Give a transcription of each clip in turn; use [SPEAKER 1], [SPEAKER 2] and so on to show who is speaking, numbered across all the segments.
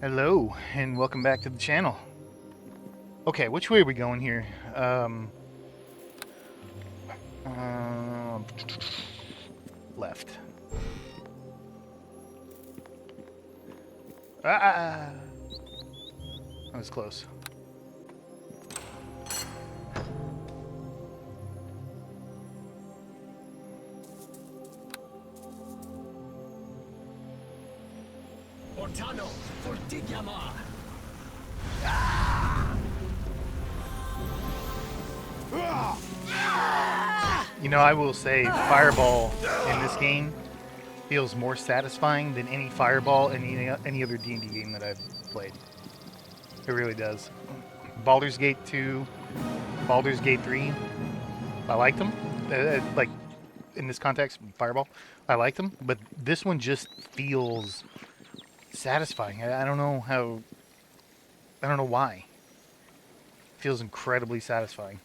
[SPEAKER 1] Hello, and welcome back to the channel. Okay, which way are we going here? Uh, Left. Ah! That was close.
[SPEAKER 2] Ortano, Fortigiama.
[SPEAKER 1] You know, I will say Fireball in this game feels more satisfying than any Fireball in any other D&D game that I've played. It really does. Baldur's Gate 2, Baldur's Gate 3, I liked them. Like, in this context, Fireball, I liked them. But this one just feels satisfying. I don't know how... I don't know why. It feels incredibly satisfying.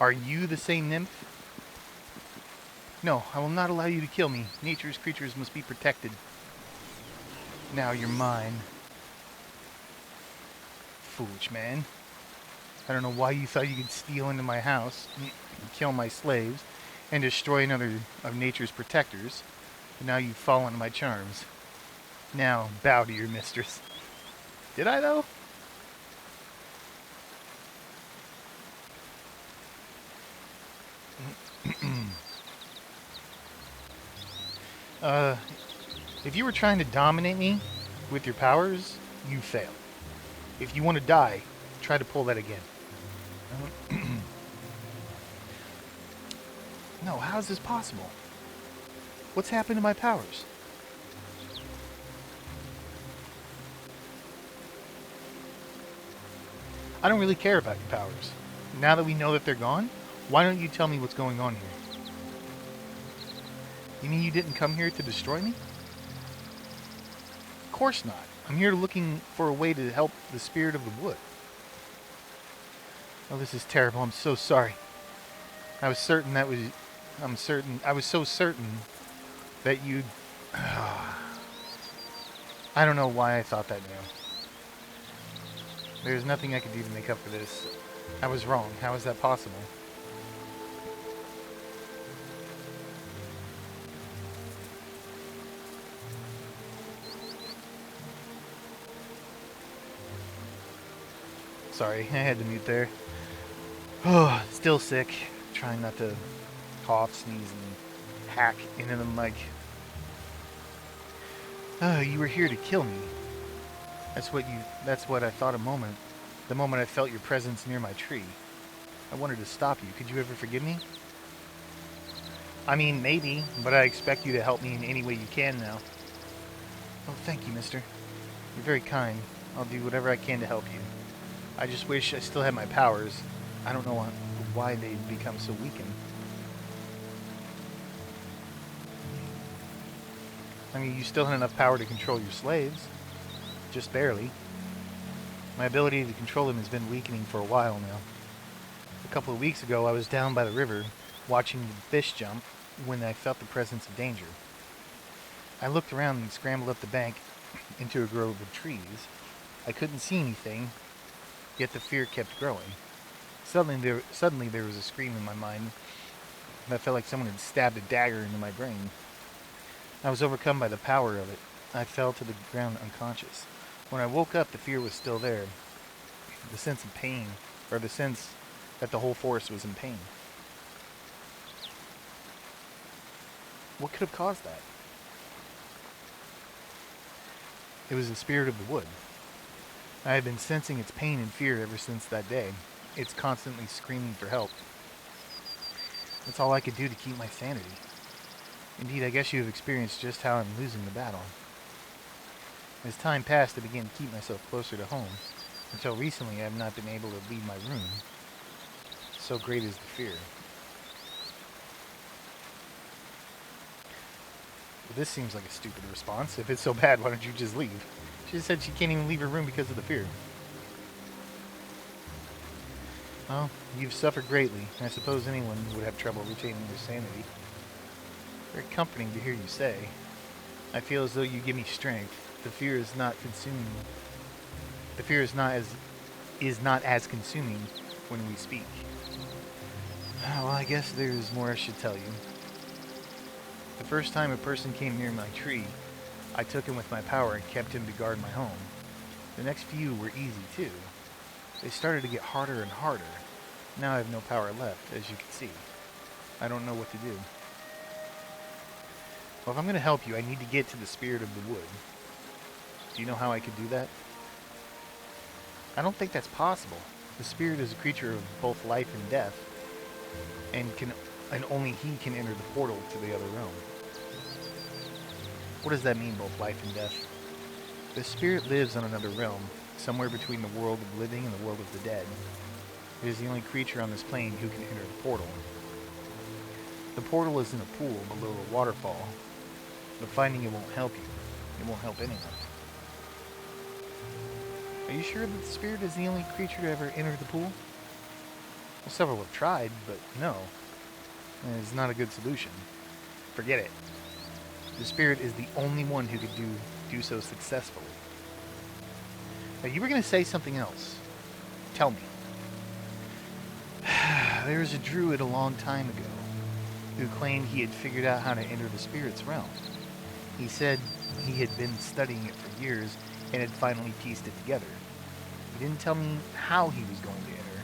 [SPEAKER 1] Are you the same nymph? No, I will not allow you to kill me. Nature's creatures must be protected. Now you're mine. Foolish man. I don't know why you thought you could steal into my house, and kill my slaves, and destroy another of nature's protectors. But now you've fallen to my charms. Now bow to your mistress. Did I, though? If you were trying to dominate me with your powers, you failed. If you want to die, try to pull that again. No, how is this possible? What's happened to my powers? I don't really care about your powers. Now that we know that they're gone, why don't you tell me what's going on here? You mean you didn't come here to destroy me? Of course not. I'm here looking for a way to help the spirit of the wood. Oh, this is terrible. I'm so sorry. I was so certain that you'd... I don't know why I thought that now. There's nothing I could do to make up for this. I was wrong. How is that possible? Sorry, I had to mute there. Oh, still sick. Trying not to cough, sneeze, and hack into the mic. Oh, you were here to kill me. That's what I thought the moment I felt your presence near my tree. I wanted to stop you. Could you ever forgive me? I mean, maybe, but I expect you to help me in any way you can now. Oh, thank you, mister. You're very kind. I'll do whatever I can to help you. I just wish I still had my powers. I don't know why they've become so weakened. I mean, you still had enough power to control your slaves. Just barely. My ability to control them has been weakening for a while now. A couple of weeks ago, I was down by the river, watching the fish jump, when I felt the presence of danger. I looked around and scrambled up the bank into a grove of trees. I couldn't see anything, yet the fear kept growing. Suddenly there was a scream in my mind that felt like someone had stabbed a dagger into my brain. I was overcome by the power of it. I fell to the ground unconscious. When I woke up, the fear was still there. The sense of pain, or the sense that the whole forest was in pain. What could have caused that? It was the spirit of the wood. I had been sensing its pain and fear ever since that day. It's constantly screaming for help. That's all I could do to keep my sanity. Indeed, I guess you have experienced just how I'm losing the battle. As time passed, I began to keep myself closer to home. Until recently, I have not been able to leave my room. So great is the fear. Well, this seems like a stupid response. If it's so bad, why don't you just leave? She just said she can't even leave her room because of the fear. Well, you've suffered greatly. I suppose anyone would have trouble retaining their sanity. Very comforting to hear you say. I feel as though you give me strength. The fear is not consuming. The fear is not as consuming when we speak. Well, I guess there's more I should tell you. The first time a person came near my tree, I took him with my power and kept him to guard my home. The next few were easy too. They started to get harder and harder. Now I have no power left, as you can see. I don't know what to do. Well, if I'm going to help you, I need to get to the spirit of the wood. Do you know how I could do that? I don't think that's possible. The spirit is a creature of both life and death, and only he can enter the portal to the other realm. What does that mean, both life and death? The spirit lives on another realm, somewhere between the world of living and the world of the dead. It is the only creature on this plane who can enter the portal. The portal is in a pool below a waterfall, but finding it won't help you. It won't help anyone. Are you sure that the spirit is the only creature to ever enter the pool? Well, several have tried, but no. It's not a good solution. Forget it. The spirit is the only one who could do so successfully. Now, you were going to say something else. Tell me. There was a druid a long time ago who claimed he had figured out how to enter the spirit's realm. He said he had been studying it for years and had finally pieced it together. He didn't tell me how he was going to enter,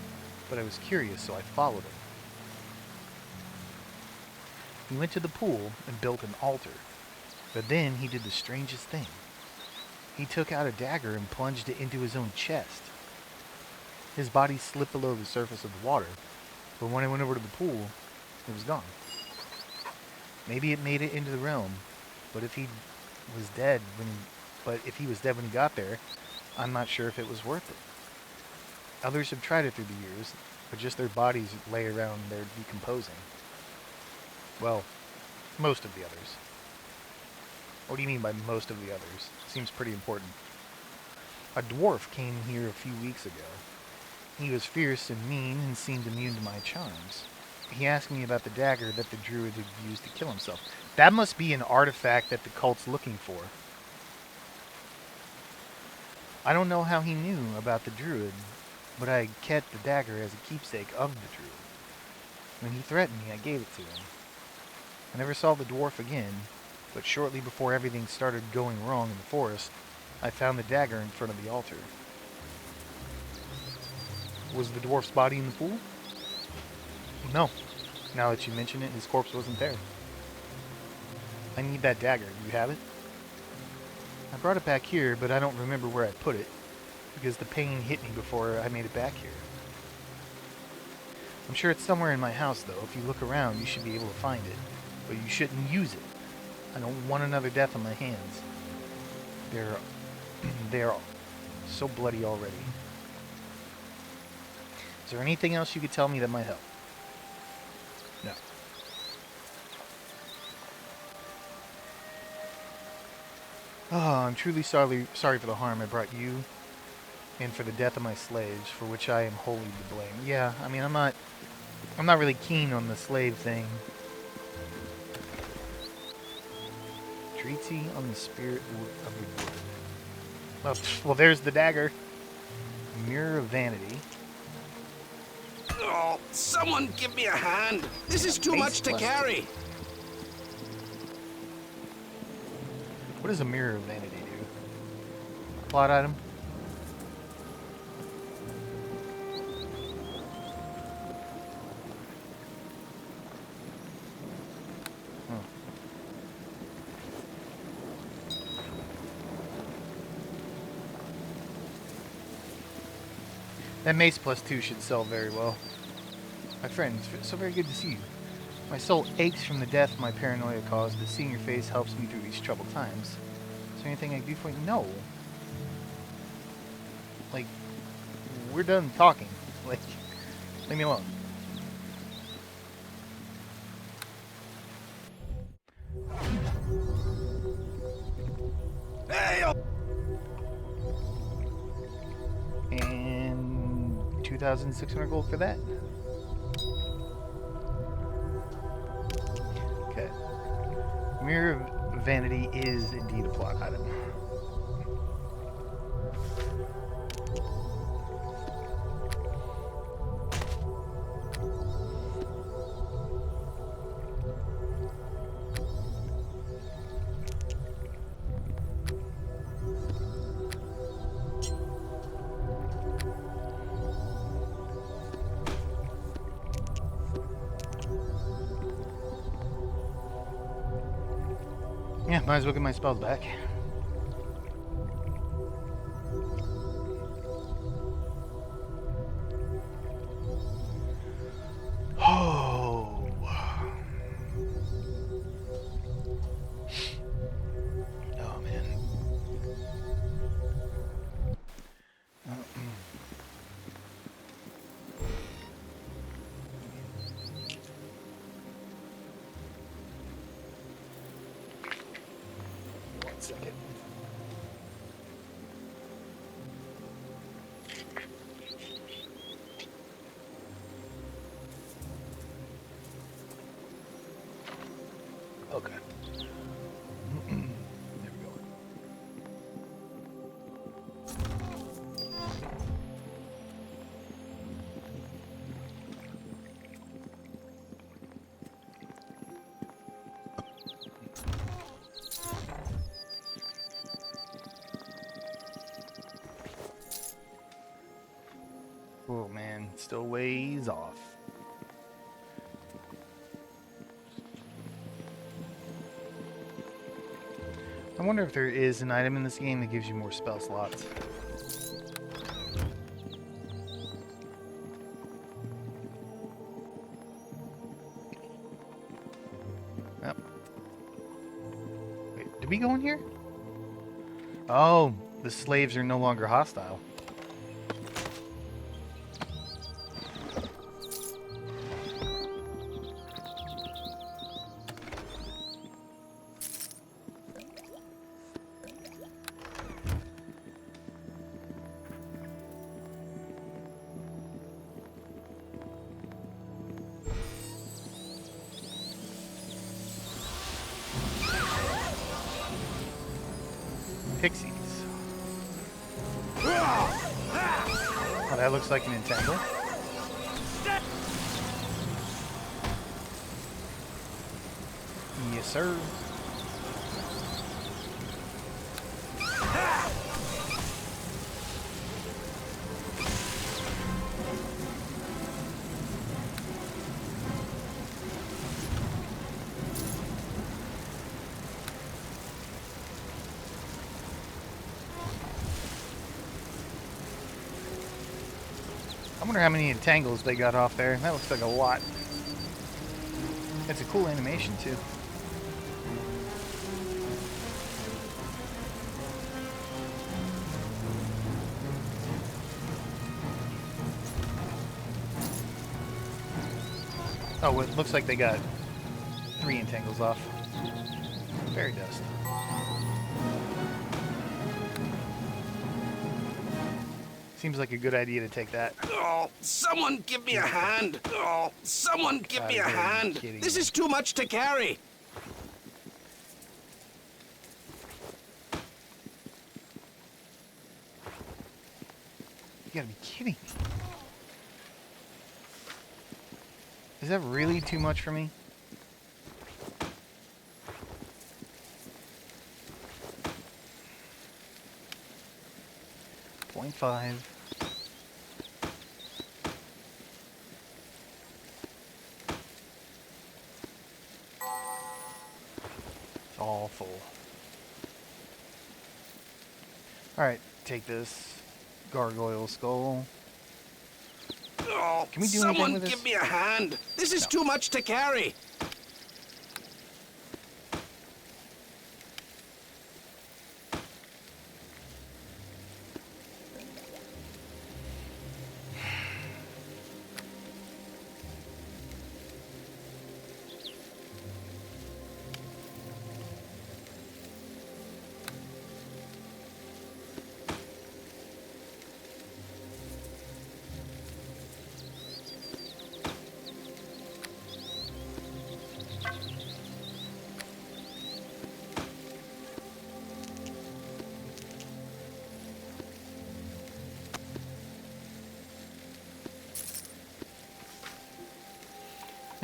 [SPEAKER 1] but I was curious, so I followed him. He went to the pool and built an altar, but then he did the strangest thing. He took out a dagger and plunged it into his own chest. His body slipped below the surface of the water, but when I went over to the pool, it was gone. Maybe it made it into the realm, but if he was dead when he got there, I'm not sure if it was worth it. Others have tried it through the years, but just their bodies lay around there decomposing. Well, most of the others. What do you mean by most of the others? Seems pretty important. A dwarf came here a few weeks ago. He was fierce and mean and seemed immune to my charms. He asked me about the dagger that the druid had used to kill himself. That must be an artifact that the cult's looking for. I don't know how he knew about the druid, but I kept the dagger as a keepsake of the druid. When he threatened me, I gave it to him. I never saw the dwarf again, but shortly before everything started going wrong in the forest, I found the dagger in front of the altar. Was the dwarf's body in the pool? No. Now that you mention it, his corpse wasn't there. I need that dagger. Do you have it? I brought it back here, but I don't remember where I put it, because the pain hit me before I made it back here. I'm sure it's somewhere in my house, though. If you look around, you should be able to find it. But you shouldn't use it. I don't want another death on my hands. They're so bloody already. Is there anything else you could tell me that might help? No. Oh, I'm truly sorry for the harm I brought you, and for the death of my slaves, for which I am wholly to blame. Yeah, I mean, I'm not really keen on the slave thing. Treatise on the spirit of the wood. Well, there's the dagger. Mirror of Vanity.
[SPEAKER 3] Oh, someone give me a hand. This is too much to carry.
[SPEAKER 1] What does a Mirror of Vanity do? Plot item? Oh. That mace +2 should sell very well. My friend, it's so very good to see you. My soul aches from the death my paranoia caused, but seeing your face helps me through these troubled times. Is there anything I can do for you? No. Like, we're done talking. Like, leave me alone.
[SPEAKER 3] Hey!
[SPEAKER 1] And 2 2,600 gold for that. Okay. Mirror of Vanity is indeed a plot item. Yeah, might as well get my spells back. Oh. Oh, man. One second. Okay. There we go. Oh man, still ways off. I wonder if there is an item in this game that gives you more spell slots. Yep. Wait, did we go in here? Oh, the slaves are no longer hostile. Pixies. Oh, that looks like an entangle. Yes, sir. I wonder how many entangles they got off there. That looks like a lot. It's a cool animation too. Oh, it looks like they got 3 entangles off. Fairy dust. Seems like a good idea to take that.
[SPEAKER 3] Oh, someone give me a hand. Oh, someone give me a hand. This is too much to carry.
[SPEAKER 1] You gotta be kidding me. Is that really too much for me? .5. It's all full. Alright, take this gargoyle skull.
[SPEAKER 3] Oh,
[SPEAKER 1] Can we do anything
[SPEAKER 3] someone
[SPEAKER 1] with this?
[SPEAKER 3] give me a hand. This is
[SPEAKER 1] No.
[SPEAKER 3] too much to carry.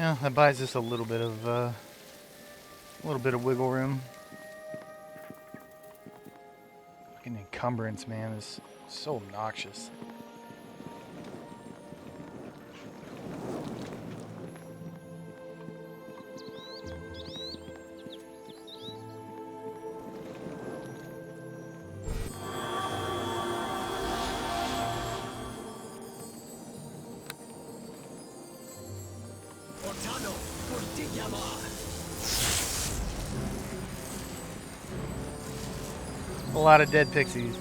[SPEAKER 1] Yeah, that buys us a little bit of wiggle room. Fucking encumbrance, man, is so obnoxious.
[SPEAKER 2] Ortano for Digyamar.
[SPEAKER 1] A lot of dead pixies.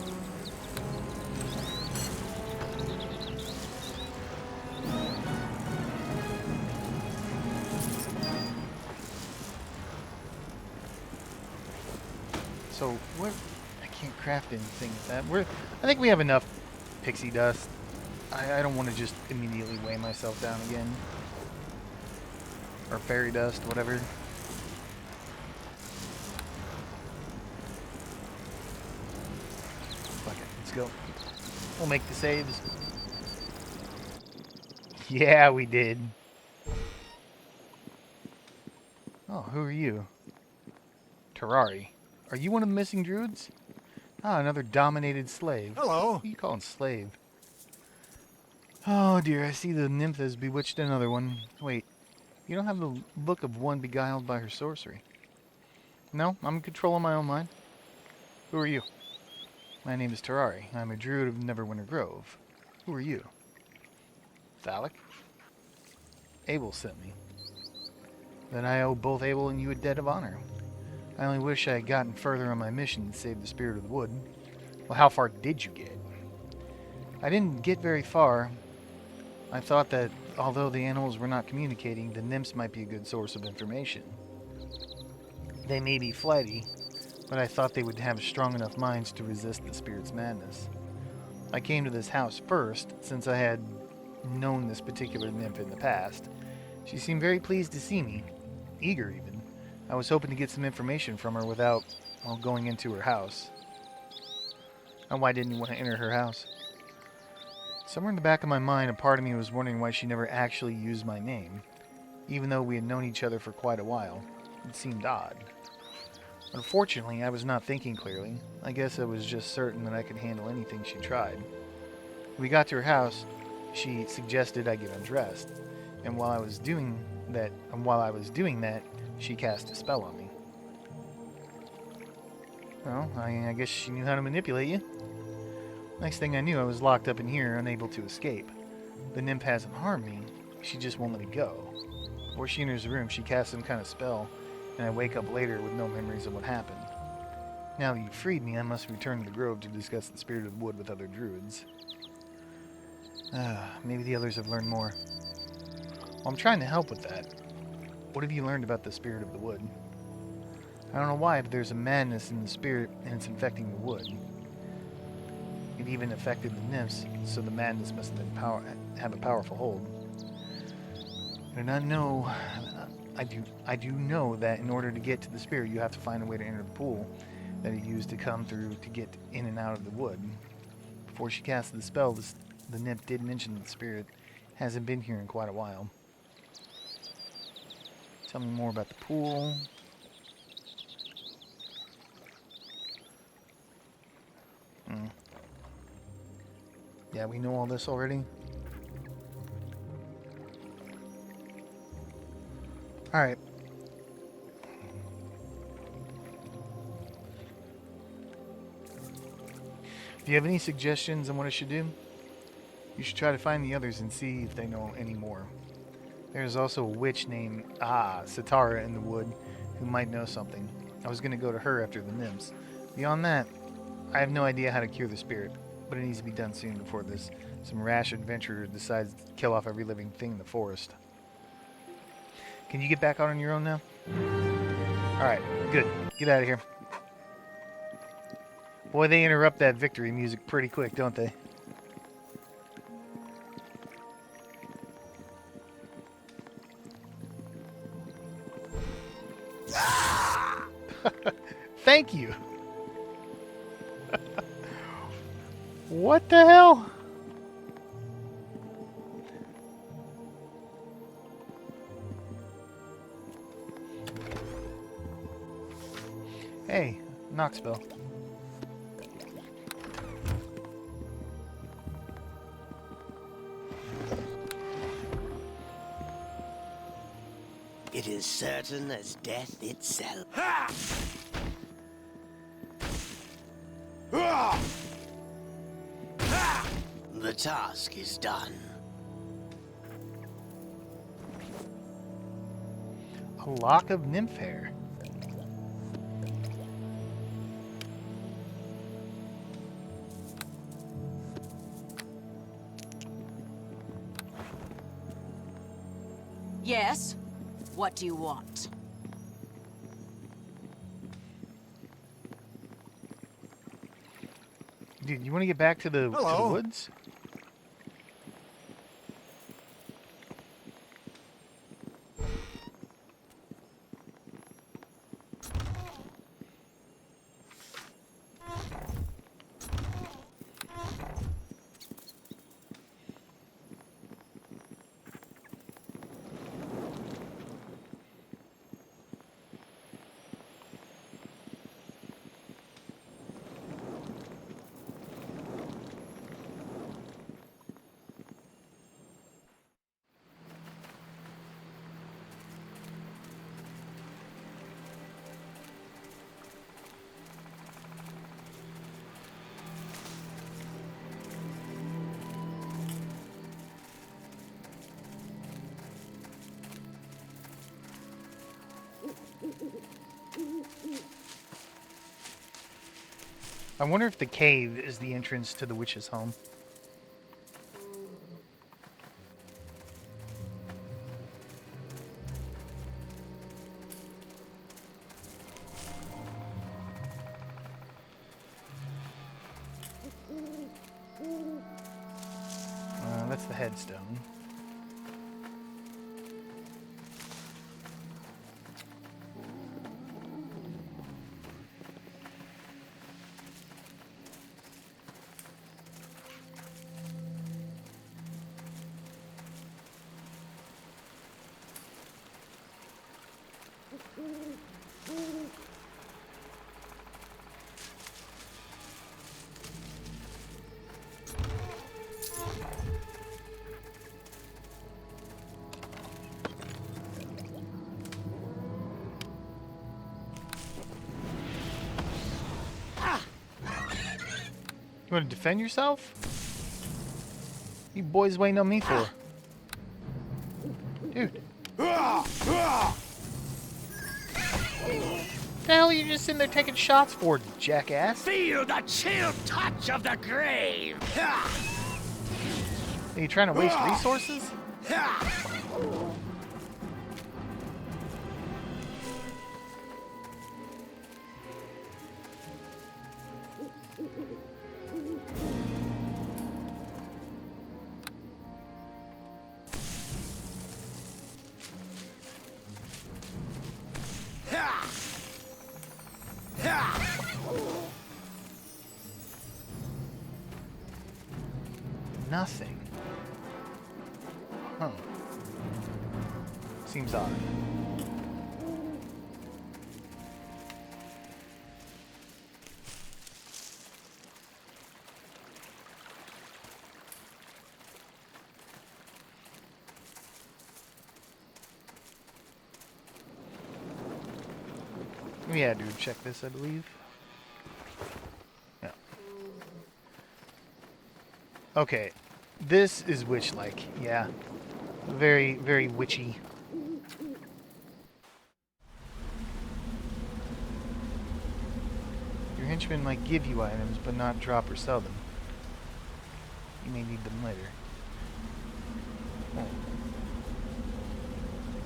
[SPEAKER 1] So what? I can't craft anything with that. I think we have enough pixie dust. I don't want to just immediately weigh myself down again. Or fairy dust, whatever. Fuck it, let's go. We'll make the saves. Yeah, we did. Oh, who are you? Terrari. Are you one of the missing druids? Ah, another dominated slave.
[SPEAKER 4] Hello.
[SPEAKER 1] What are you calling slave? Oh dear, I see the nymph has bewitched another one. Wait, you don't have the look of one beguiled by her sorcery. No, I'm in control of my own mind. Who are you? My name is Terrari. I'm a druid of Neverwinter Grove. Who are you? Thalic? Abel sent me. Then I owe both Abel and you a debt of honor. I only wish I had gotten further on my mission to save the spirit of the wood. Well, how far did you get? I didn't get very far. I thought that although the animals were not communicating, the nymphs might be a good source of information. They may be flighty, but I thought they would have strong enough minds to resist the spirit's madness. I came to this house first, since I had known this particular nymph in the past. She seemed very pleased to see me, eager even. I was hoping to get some information from her without, well, going into her house. And why didn't you want to enter her house? Somewhere in the back of my mind, a part of me was wondering why she never actually used my name. Even though we had known each other for quite a while, it seemed odd. Unfortunately, I was not thinking clearly. I guess I was just certain that I could handle anything she tried. When we got to her house, she suggested I get undressed, and while I was doing that, she cast a spell on me. Well, I guess she knew how to manipulate you. Next thing I knew, I was locked up in here, unable to escape. The nymph hasn't harmed me, she just won't let me go. Before she enters the room, she casts some kind of spell, and I wake up later with no memories of what happened. Now that you've freed me, I must return to the grove to discuss the spirit of the wood with other druids. Maybe the others have learned more. Well, I'm trying to help with that. What have you learned about the spirit of the wood? I don't know why, but there's a madness in the spirit, and it's infecting the wood. It even affected the nymphs, so the madness must then have a powerful hold. I do know that in order to get to the spirit, you have to find a way to enter the pool that it used to come through to get in and out of the wood. Before she casted the spell, the nymph did mention that the spirit hasn't been here in quite a while. Tell me more about the pool. Yeah, we know all this already. Alright. If you have any suggestions on what I should do, you should try to find the others and see if they know any more. There's also a witch named Satara in the wood who might know something. I was going to go to her after the nymphs. Beyond that, I have no idea how to cure the spirit, but it needs to be done soon before some rash adventurer decides to kill off every living thing in the forest. Can you get back out on your own now? Alright, good. Get out of here. Boy, they interrupt that victory music pretty quick, don't they? Thank you. What the hell? Knoxville.
[SPEAKER 4] It is certain as death itself.
[SPEAKER 3] Ha! Ah! Ha!
[SPEAKER 4] The task is done.
[SPEAKER 1] A lock of nymph hair.
[SPEAKER 5] Yes? What do you want?
[SPEAKER 1] Dude, you want to get back to the
[SPEAKER 3] Hello.
[SPEAKER 1] woods? I wonder if the cave is the entrance to the witch's home. That's the headstone. You want to defend yourself? You boys waiting on me for? Dude. The hell are you just sitting there taking shots for, jackass?
[SPEAKER 4] Feel the chill touch of the grave.
[SPEAKER 1] Are you trying to waste resources? Nothing. Huh. Seems odd. We had to check this, I believe. Yeah. Okay. This is witch-like, yeah. Very, very witchy. Your henchmen might give you items, but not drop or sell them. You may need them later. Oh.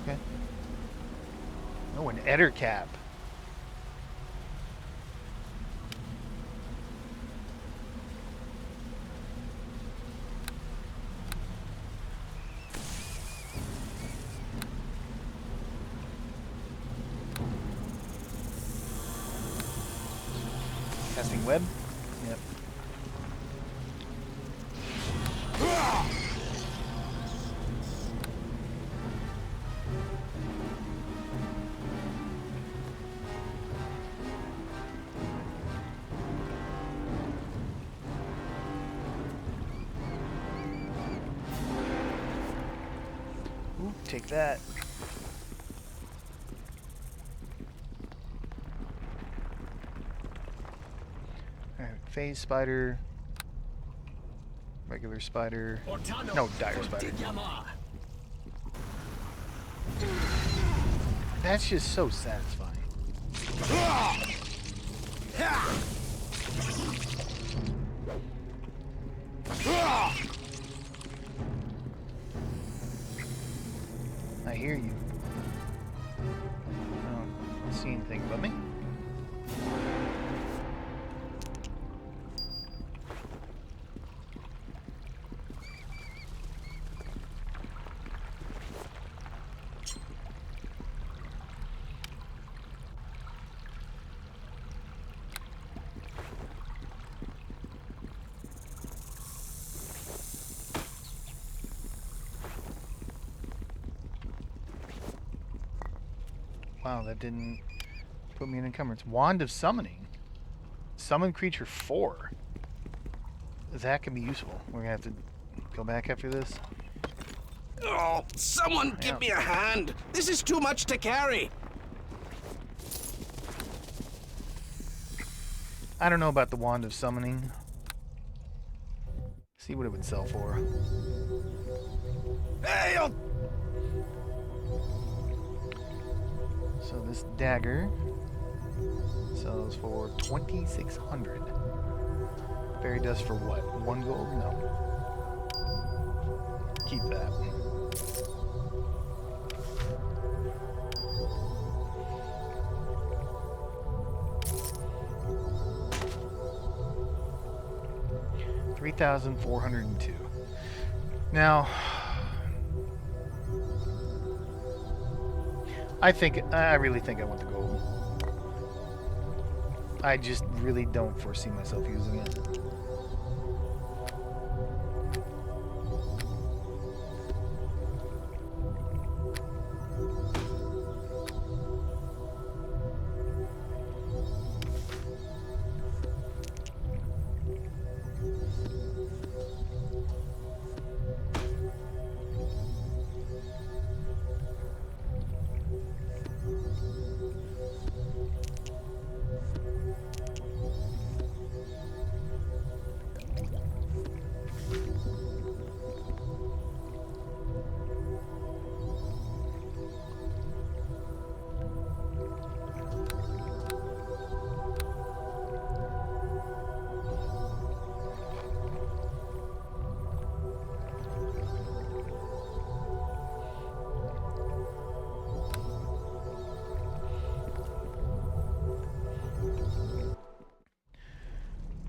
[SPEAKER 1] Okay. Oh, an Eder cap. Casting web? Yep. Take that. Alright, phase spider. Regular spider. No, dire spider. That's just so satisfying. I hear you. I don't see anything but me. Wow, that didn't put me in encumbrance. Wand of Summoning. Summon creature 4. That can be useful. We're gonna have to go back after this.
[SPEAKER 3] Oh, someone give me a hand. This is too much to carry.
[SPEAKER 1] I don't know about the Wand of Summoning. See what it would sell for.
[SPEAKER 3] Hey,
[SPEAKER 1] So this dagger sells for 2,600. Fairy dust for what? 1 gold? No. Keep that. $3,402. Now, I really think I want the gold. I just really don't foresee myself using it.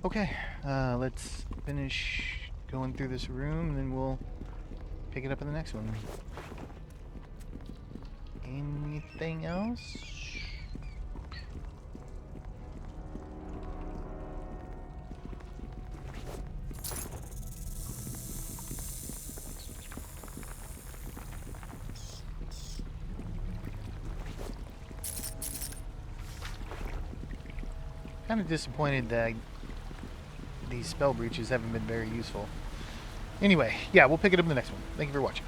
[SPEAKER 1] Okay, let's finish going through this room, and then we'll pick it up in the next one. Anything else? Kind of disappointed that these spell breaches haven't been very useful. Anyway, yeah, we'll pick it up in the next one. Thank you for watching.